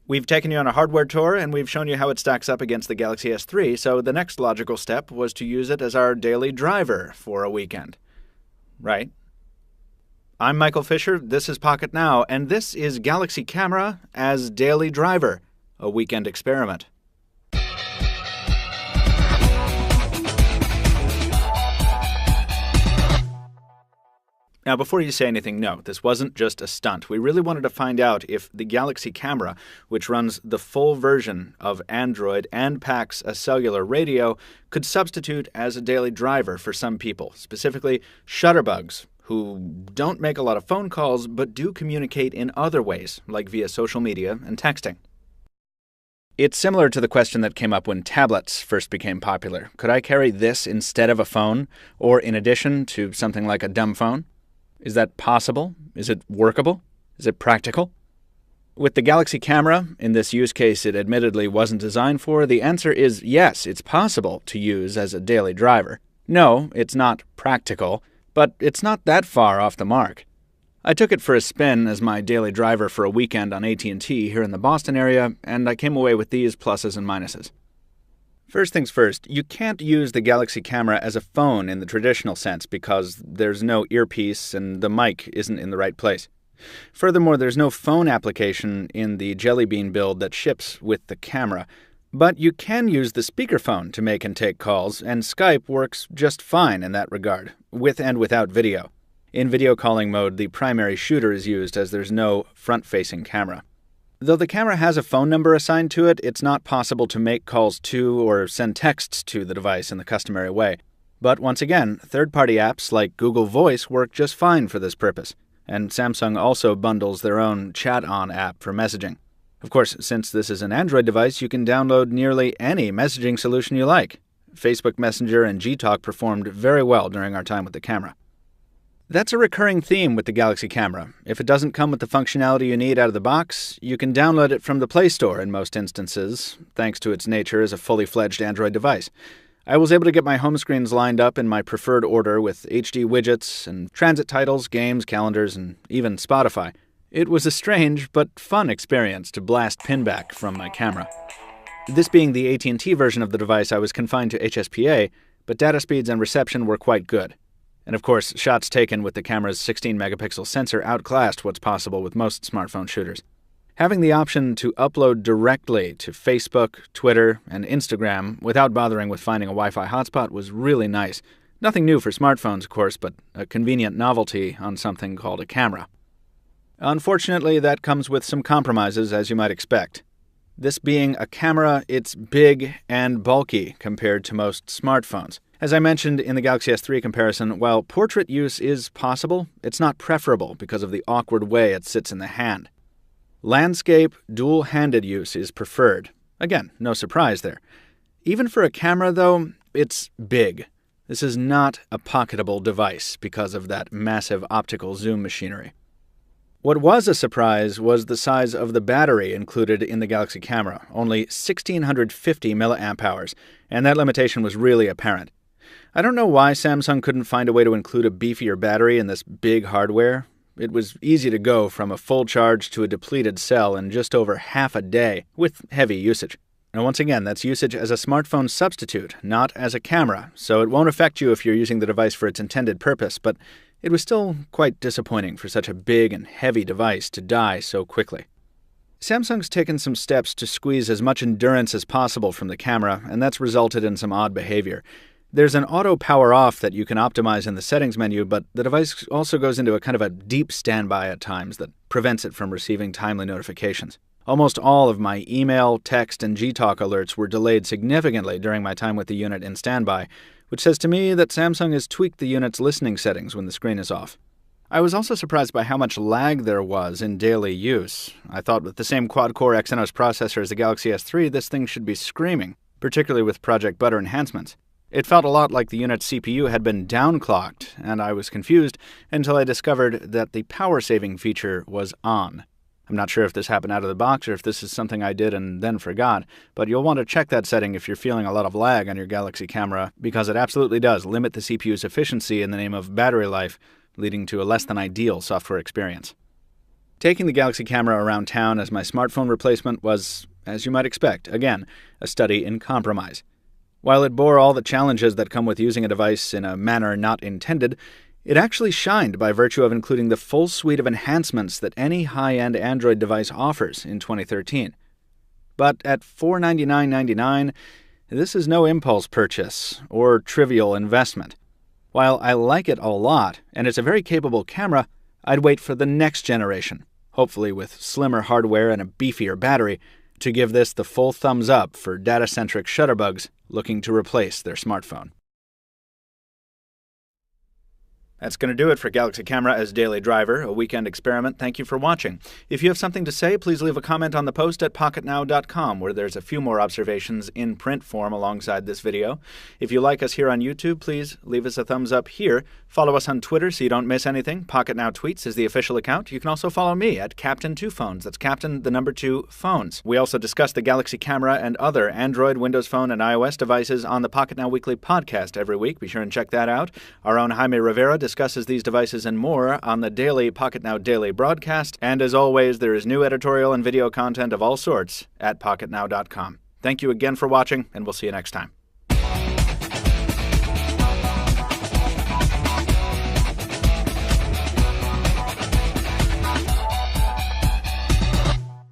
We've taken you on a hardware tour, and we've shown you how it stacks up against the Galaxy S3, so the next logical step was to use it as our daily driver for a weekend. Right? I'm Michael Fisher, this is Pocket Now, and this is Galaxy Camera as daily driver, a weekend experiment. Now, before you say anything, no, this wasn't just a stunt. We really wanted to find out if the Galaxy Camera, which runs the full version of Android and packs a cellular radio, could substitute as a daily driver for some people, specifically shutterbugs, who don't make a lot of phone calls but do communicate in other ways, like via social media and texting. It's similar to the question that came up when tablets first became popular. Could I carry this instead of a phone, or in addition to something like a dumb phone? Is that possible? Is it workable? Is it practical? With the Galaxy Camera, in this use case it admittedly wasn't designed for, the answer is yes, it's possible to use as a daily driver. No, it's not practical, but it's not that far off the mark. I took it for a spin as my daily driver for a weekend on AT&T here in the Boston area, and I came away with these pluses and minuses. First things first, you can't use the Galaxy Camera as a phone in the traditional sense because there's no earpiece and the mic isn't in the right place. Furthermore, there's no phone application in the Jelly Bean build that ships with the camera. But you can use the speakerphone to make and take calls, and Skype works just fine in that regard, with and without video. In video calling mode, the primary shooter is used as there's no front-facing camera. Though the camera has a phone number assigned to it, it's not possible to make calls to or send texts to the device in the customary way. But once again, third-party apps like Google Voice work just fine for this purpose, and Samsung also bundles their own Chat On app for messaging. Of course, since this is an Android device, you can download nearly any messaging solution you like. Facebook Messenger and Gtalk performed very well during our time with the camera. That's a recurring theme with the Galaxy Camera. If it doesn't come with the functionality you need out of the box, you can download it from the Play Store in most instances, thanks to its nature as a fully fledged Android device. I was able to get my home screens lined up in my preferred order with HD widgets and transit titles, games, calendars, and even Spotify. It was a strange but fun experience to blast pinback from my camera. This being the AT&T version of the device, I was confined to HSPA, but data speeds and reception were quite good. And of course, shots taken with the camera's 16-megapixel sensor outclassed what's possible with most smartphone shooters. Having the option to upload directly to Facebook, Twitter, and Instagram without bothering with finding a Wi-Fi hotspot was really nice. Nothing new for smartphones, of course, but a convenient novelty on something called a camera. Unfortunately, that comes with some compromises, as you might expect. This being a camera, it's big and bulky compared to most smartphones. As I mentioned in the Galaxy S3 comparison, while portrait use is possible, it's not preferable because of the awkward way it sits in the hand. Landscape, dual-handed use is preferred. Again, no surprise there. Even for a camera, though, it's big. This is not a pocketable device because of that massive optical zoom machinery. What was a surprise was the size of the battery included in the Galaxy Camera, only 1,650 mAh, and that limitation was really apparent. I don't know why Samsung couldn't find a way to include a beefier battery in this big hardware. It was easy to go from a full charge to a depleted cell in just over half a day, with heavy usage. And once again, that's usage as a smartphone substitute, not as a camera, so it won't affect you if you're using the device for its intended purpose, but it was still quite disappointing for such a big and heavy device to die so quickly. Samsung's taken some steps to squeeze as much endurance as possible from the camera, and that's resulted in some odd behavior. There's an auto power off that you can optimize in the settings menu, but the device also goes into a kind of a deep standby at times that prevents it from receiving timely notifications. Almost all of my email, text, and Gtalk alerts were delayed significantly during my time with the unit in standby, which says to me that Samsung has tweaked the unit's listening settings when the screen is off. I was also surprised by how much lag there was in daily use. I thought with the same quad-core Exynos processor as the Galaxy S3, this thing should be screaming, particularly with Project Butter enhancements. It felt a lot like the unit's CPU had been downclocked, and I was confused until I discovered that the power-saving feature was on. I'm not sure if this happened out of the box or if this is something I did and then forgot, but you'll want to check that setting if you're feeling a lot of lag on your Galaxy Camera, because it absolutely does limit the CPU's efficiency in the name of battery life, leading to a less than ideal software experience. Taking the Galaxy camera around town as my smartphone replacement was, as you might expect, again, a study in compromise. While it bore all the challenges that come with using a device in a manner not intended, it actually shined by virtue of including the full suite of enhancements that any high-end Android device offers in 2013. But at $499.99, this is no impulse purchase or trivial investment. While I like it a lot, and it's a very capable camera, I'd wait for the next generation, hopefully with slimmer hardware and a beefier battery, to give this the full thumbs up for data-centric shutterbugs looking to replace their smartphone. That's going to do it for Galaxy Camera as Daily Driver, a weekend experiment. Thank you for watching. If you have something to say, please leave a comment on the post at pocketnow.com, where there's a few more observations in print form alongside this video. If you like us here on YouTube, please leave us a thumbs up here. Follow us on Twitter so you don't miss anything. Pocket Now Tweets is the official account. You can also follow me at Captain2Phones. That's Captain, the number 2, Phones. We also discuss the Galaxy Camera and other Android, Windows Phone, and iOS devices on the Pocket Now Weekly podcast every week. Be sure and check that out. Our own Jaime Rivera discusses these devices and more on the daily Pocket Now Daily broadcast, and as always, there is new editorial and video content of all sorts at pocketnow.com. Thank you again for watching, and we'll see you next time.